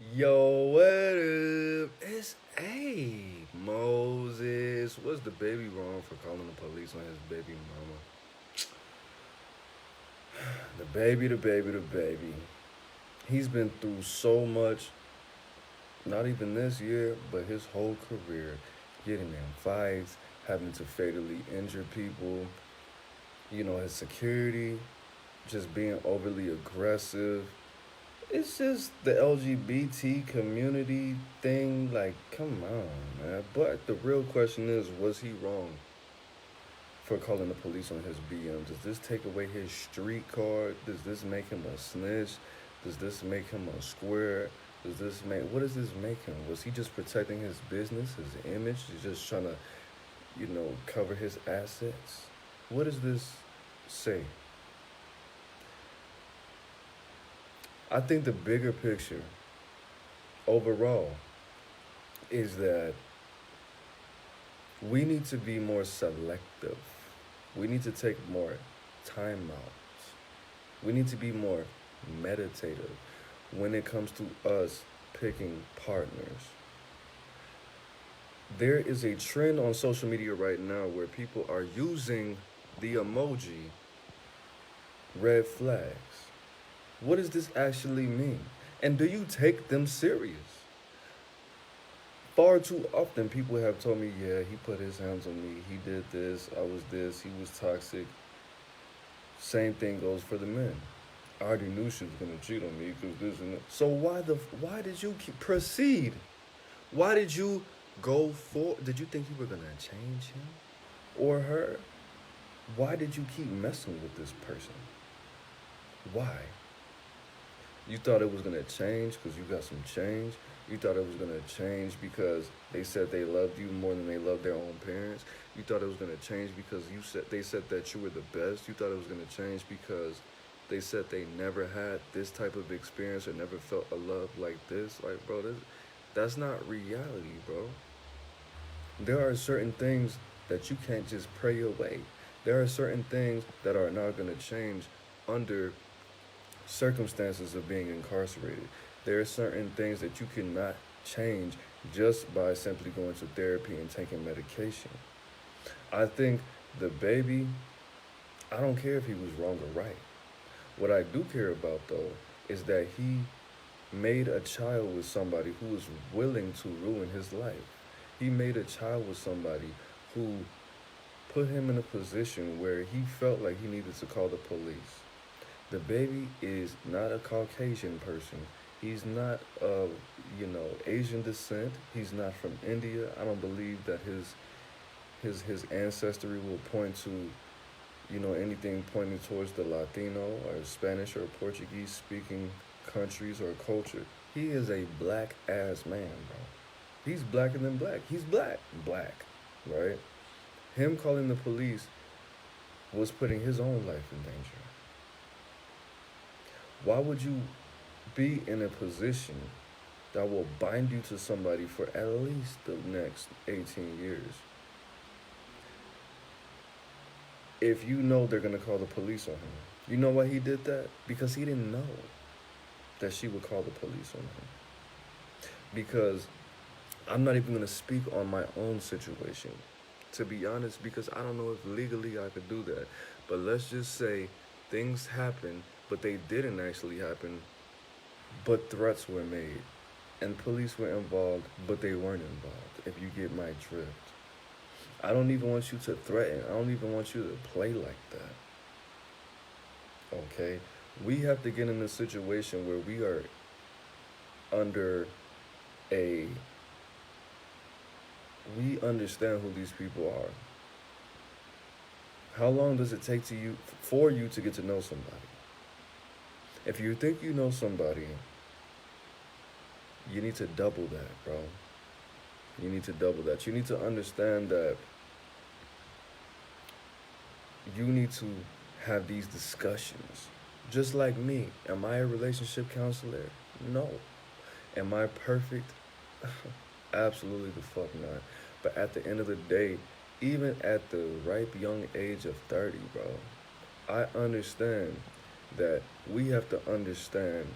Yo, what up? It's Moses. Was DaBaby wrong for calling the police on his baby mama? The baby. He's been through so much, not even this year, but his whole career. Getting in fights, having to fatally injure people, his security, just being overly aggressive. It's just the LGBT community thing. Like, come on, man. But the real question is, was he wrong for calling the police on his BM? Does this take away his street card? Does this make him a snitch? Does this make him a square? What does this make him? Was he just protecting his business, his image? He's just trying to, cover his assets? What does this say? I think the bigger picture overall is that we need to be more selective. We need to take more time outs. We need to be more meditative when it comes to us picking partners. There is a trend on social media right now where people are using the emoji red flags. What does this actually mean? And do you take them serious? Far too often, people have told me, yeah, he put his hands on me, he did this, he was toxic. Same thing goes for the men. I already knew she was gonna cheat on me because this and that. So why did you proceed? Why did you go for? Did you think you were gonna change him or her? Why did you keep messing with this person? Why? You thought it was gonna change because you got some change. You thought it was gonna change because they said they loved you more than they loved their own parents. You thought it was gonna change because they said that you were the best. You thought it was gonna change because they said they never had this type of experience or never felt a love like this. Like, bro, that's not reality, bro. There are certain things that you can't just pray away. There are certain things that are not gonna change under circumstances of being incarcerated. There are certain things that you cannot change just by simply going to therapy and taking medication. I think DaBaby, I don't care if he was wrong or right. What I do care about though is that he made a child with somebody who was willing to ruin his life. He made a child with somebody who put him in a position where he felt like he needed to call the police. DaBaby is not a Caucasian person. He's not of, Asian descent. He's not from India. I don't believe that his ancestry will point to, anything pointing towards the Latino or Spanish or Portuguese speaking countries or culture. He is a black ass man, bro. He's blacker than black. He's black, right? Him calling the police was putting his own life in danger. Why would you be in a position that will bind you to somebody for at least the next 18 years if you know they're going to call the police on him? You know why he did that? Because he didn't know that she would call the police on him. Because I'm not even going to speak on my own situation, to be honest, because I don't know if legally I could do that. But let's just say things happen, but they didn't actually happen, but threats were made. And police were involved, but they weren't involved, if you get my drift. I don't even want you to threaten. I don't even want you to play like that. Okay? We have to get in a situation where we are under we understand who these people are. How long does it take for you to get to know somebody? If you think you know somebody, you need to double that, bro. You need to double that. You need to understand that you need to have these discussions. Just like me. Am I a relationship counselor? No. Am I perfect? Absolutely the fuck not. But at the end of the day, even at the ripe young age of 30, bro, I understand that we have to understand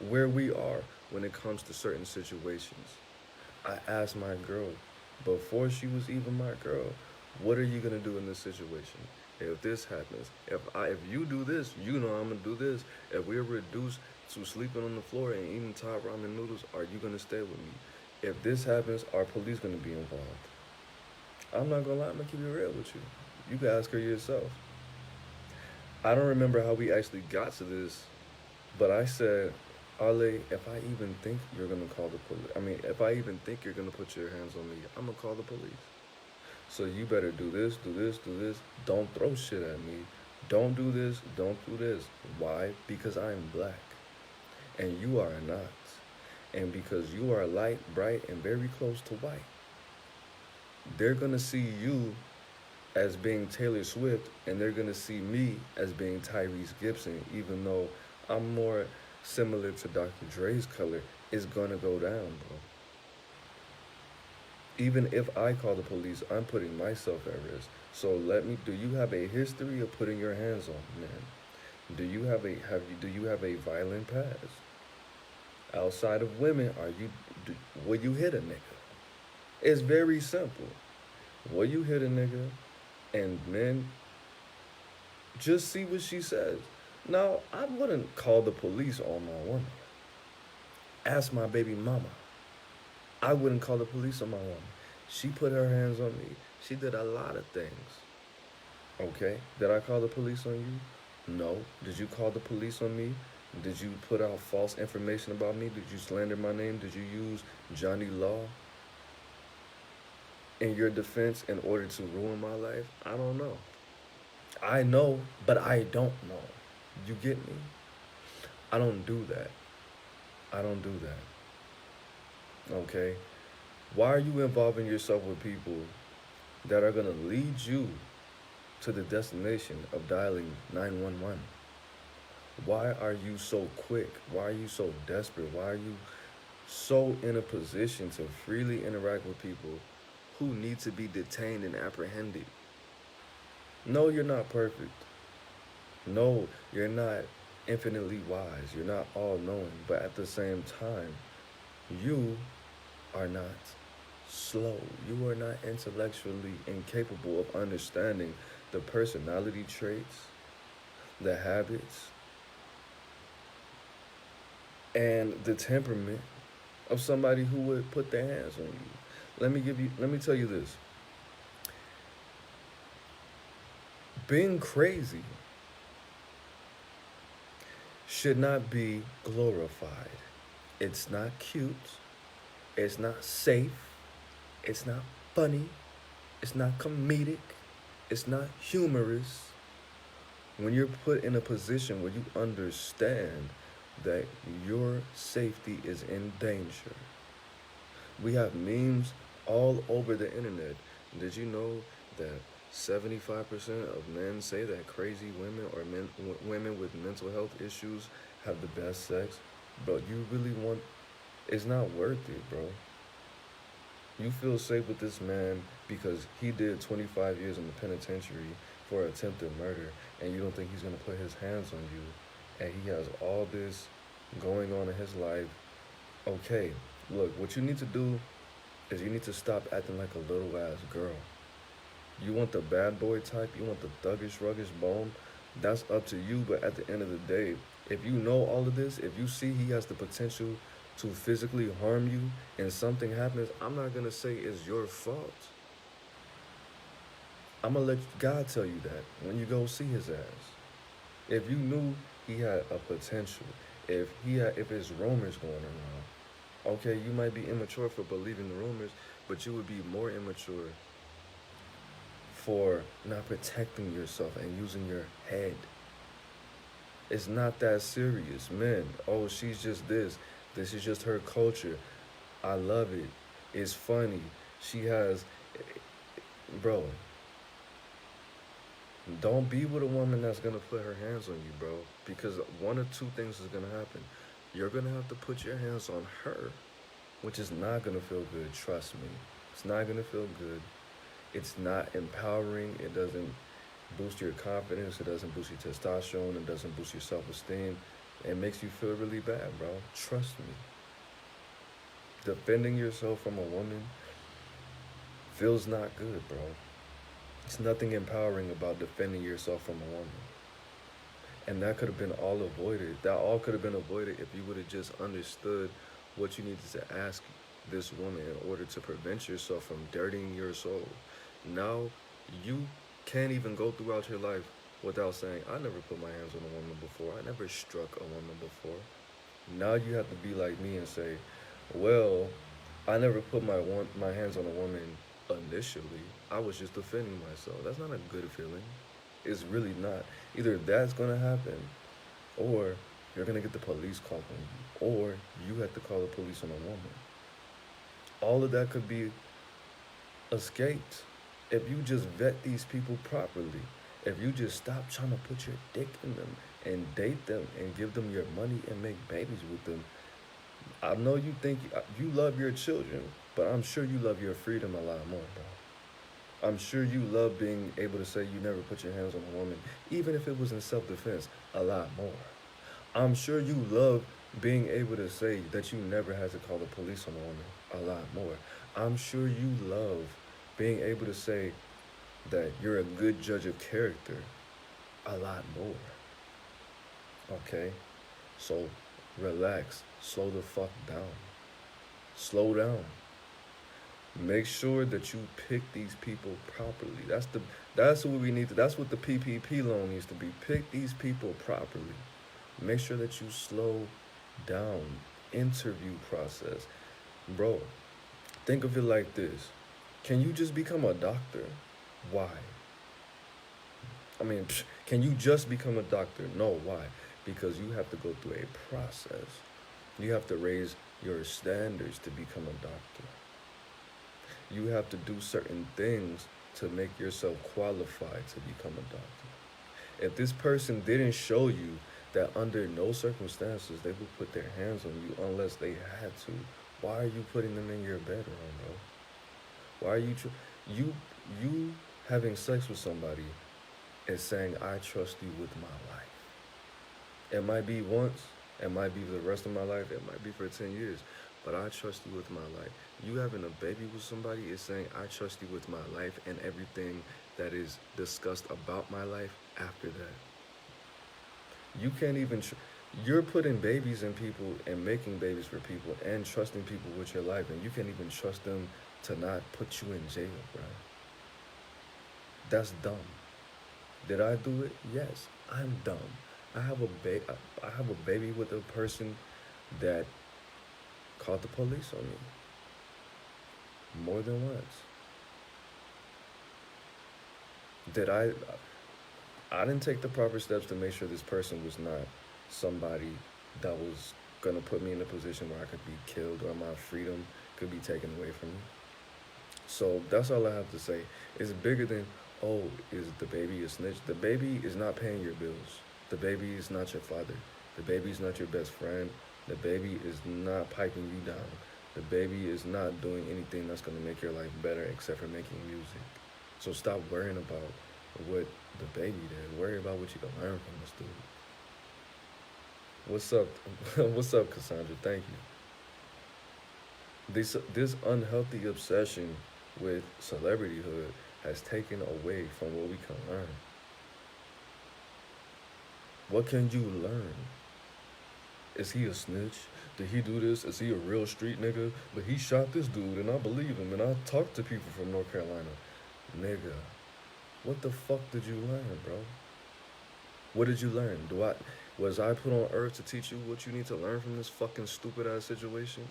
where we are. when it comes to certain situations. I asked my girl before she was even my girl, what are you gonna do in this situation? If this happens, if you do this, you know I'm gonna do this. If we're reduced to sleeping on the floor and eating top ramen noodles, are you gonna stay with me? If this happens, are police gonna be involved? I'm not gonna lie, I'm gonna keep it real with you. You can ask her yourself. I don't remember how we actually got to this, but I said, Ale, if I even think you're gonna call the police, if I even think you're gonna put your hands on me, I'm gonna call the police. So you better do this, do this, do this. Don't throw shit at me. Don't do this, don't do this. Why? Because I am black and you are not. And because you are light, bright, and very close to white, they're gonna see you as being Taylor Swift and they're gonna see me as being Tyrese Gibson, even though I'm more similar to Dr. Dre's color. It's gonna go down, bro. Even if I call the police, I'm putting myself at risk. So do you have a history of putting your hands on men? Do you have a violent past? Outside of women, will you hit a nigga? It's very simple. Will you hit a nigga? And men, just see what she says. Now, I wouldn't call the police on my woman. Ask my baby mama. I wouldn't call the police on my woman. She put her hands on me. She did a lot of things. Okay, did I call the police on you? No. Did you call the police on me? Did you put out false information about me? Did you slander my name? Did you use Johnny Law in your defense in order to ruin my life? I don't know. I know, but I don't know. You get me? I don't do that. I don't do that. Okay? Why are you involving yourself with people that are going to lead you to the destination of dialing 911? Why are you so quick? Why are you so desperate? Why are you so in a position to freely interact with people who need to be detained and apprehended? No, you're not perfect. No, you're not infinitely wise. You're not all-knowing. But at the same time, you are not slow. You are not intellectually incapable of understanding the personality traits, the habits, and the temperament of somebody who would put their hands on you. Let me tell you this. Being crazy should not be glorified. It's not cute. It's not safe. It's not funny. It's not comedic. It's not humorous. When you're put in a position where you understand that your safety is in danger. We have memes all over the internet. Did you know that 75% of men say that crazy women or women with mental health issues have the best sex? Bro, you really want... It's not worth it, bro. You feel safe with this man because he did 25 years in the penitentiary for attempted murder, and you don't think he's going to put his hands on you, and he has all this going on in his life. Okay, look, what you need to do is you need to stop acting like a little ass girl. You want the bad boy type, you want the thuggish, ruggish bone, that's up to you. But at the end of the day, if you know all of this, if you see he has the potential to physically harm you and something happens, I'm not going to say it's your fault. I'm going to let God tell you that when you go see his ass. If you knew he had a potential, if his rumors going around, okay, you might be immature for believing the rumors, but you would be more immature for not protecting yourself and using your head. It's not that serious. Men, oh, she's just this. This is just her culture. I love it. It's funny. She has... Bro, don't be with a woman that's going to put her hands on you, bro. Because one of two things is going to happen. You're going to have to put your hands on her, which is not going to feel good. Trust me. It's not going to feel good. It's not empowering. It doesn't boost your confidence. It doesn't boost your testosterone. It doesn't boost your self-esteem. It makes you feel really bad, bro. Trust me. Defending yourself from a woman feels not good, bro. It's nothing empowering about defending yourself from a woman. And that could have been all avoided. That all could have been avoided if you would have just understood what you needed to ask this woman in order to prevent yourself from dirtying your soul. Now, you can't even go throughout your life without saying, I never put my hands on a woman before. I never struck a woman before. Now you have to be like me and say, well, I never put my hands on a woman initially. I was just defending myself. That's not a good feeling. It's really not. Either that's gonna happen, or you're gonna get the police called on you, or you have to call the police on a woman. All of that could be escaped if you just vet these people properly. If you just stop trying to put your dick in them and date them and give them your money and make babies with them. I know you think you love your children, but I'm sure you love your freedom a lot more, bro. I'm sure you love being able to say you never put your hands on a woman, even if it was in self-defense, a lot more. I'm sure you love being able to say that you never had to call the police on a woman, a lot more. I'm sure you love being able to say that you're a good judge of character, a lot more. Okay? So relax, slow the fuck down. Slow down. Make sure that you pick these people properly. That's what we need to, that's what the PPP loan needs to be. Pick these people properly. Make sure that you slow down. Interview process. Bro, think of it like this. Can you just become a doctor? Why? I mean, can you just become a doctor? No, why? Because you have to go through a process. You have to raise your standards to become a doctor. You have to do certain things to make yourself qualified to become a doctor. If this person didn't show you that under no circumstances they would put their hands on you unless they had to, why are you putting them in your bedroom, bro? Why are you having sex with somebody is saying, I trust you with my life. It might be once, it might be for the rest of my life, it might be for 10 years, but I trust you with my life. You having a baby with somebody is saying, I trust you with my life and everything that is discussed about my life after that. You can't even, you're putting babies in people and making babies for people and trusting people with your life, and you can't even trust them to not put you in jail, bro. That's dumb. Did I do it? Yes, I'm dumb. I have a baby with a person that called the police on me more than once. Did I didn't take the proper steps to make sure this person was not somebody that was gonna put me in a position where I could be killed or my freedom could be taken away from me. So that's all I have to say. It's bigger than, oh, is DaBaby a snitch? DaBaby is not paying your bills. DaBaby is not your father. DaBaby is not your best friend. DaBaby is not piping you down. DaBaby is not doing anything that's gonna make your life better except for making music. So stop worrying about what DaBaby did. Worry about what you can learn from this dude. What's up? What's up, Cassandra? Thank you. This unhealthy obsession with celebrityhood has taken away from what we can learn. What can you learn? Is he a snitch? Did he do this? Is he a real street nigga? But he shot this dude and I believe him and I talked to people from North Carolina. Nigga, what the fuck did you learn, bro? What did you learn? Was I put on earth to teach you what you need to learn from this fucking stupid ass situation?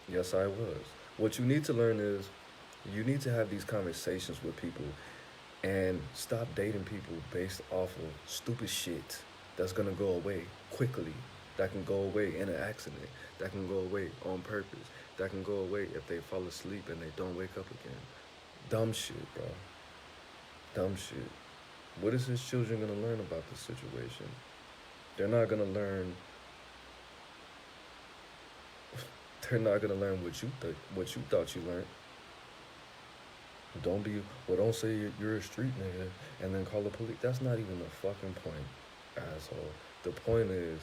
Yes, I was. What you need to learn is you need to have these conversations with people and stop dating people based off of stupid shit that's gonna go away quickly. That can go away in an accident. That can go away on purpose. That can go away if they fall asleep and they don't wake up again. Dumb shit, bro. Dumb shit. What is his children gonna learn about this situation? They're not gonna learn. They're not gonna learn what you thought you learned. Don't say you're a street nigga and then call the police. That's not even the fucking point, asshole. The point is,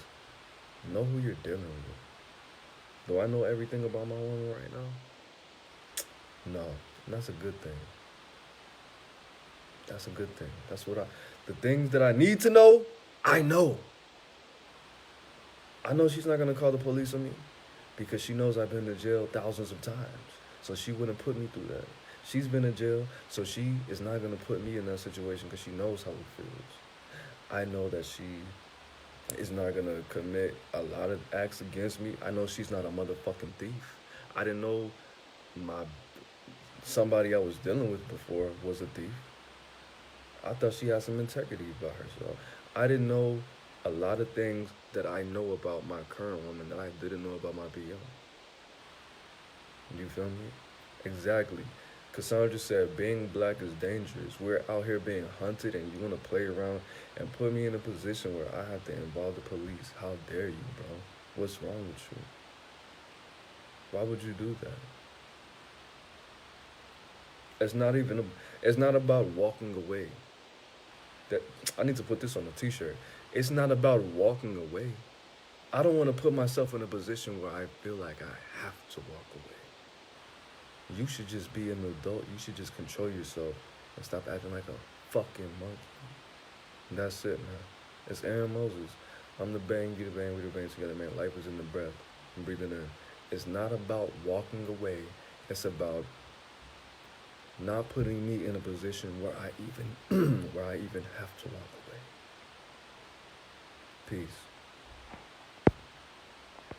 know who you're dealing with. Do I know everything about my woman right now? No. And that's a good thing. That's a good thing. The things that I need to know, I know. I know she's not gonna call the police on me because she knows I've been to jail thousands of times. So she wouldn't put me through that. She's been in jail, so she is not gonna put me in that situation because she knows how it feels. I know that she is not gonna commit a lot of acts against me. I know she's not a motherfucking thief. I didn't know my somebody I was dealing with before was a thief. I thought she had some integrity about herself. I didn't know a lot of things that I know about my current woman that I didn't know about my BO. You feel me? Exactly. Cassandra said being black is dangerous. We're out here being hunted and you want to play around and put me in a position where I have to involve the police. How dare you, bro? What's wrong with you? Why would you do that? It's not about walking away. That I need to put this on a t-shirt. It's not about walking away. I don't want to put myself in a position where I feel like I have to walk away. You should just be an adult. You should just control yourself and stop acting like a fucking monkey. And that's it, man. It's Aaron Moses. I'm the bang, you the bang, we the bang together, man. Life is in the breath. I'm breathing in. It's not about walking away. It's about not putting me in a position where I even have to walk away. Peace.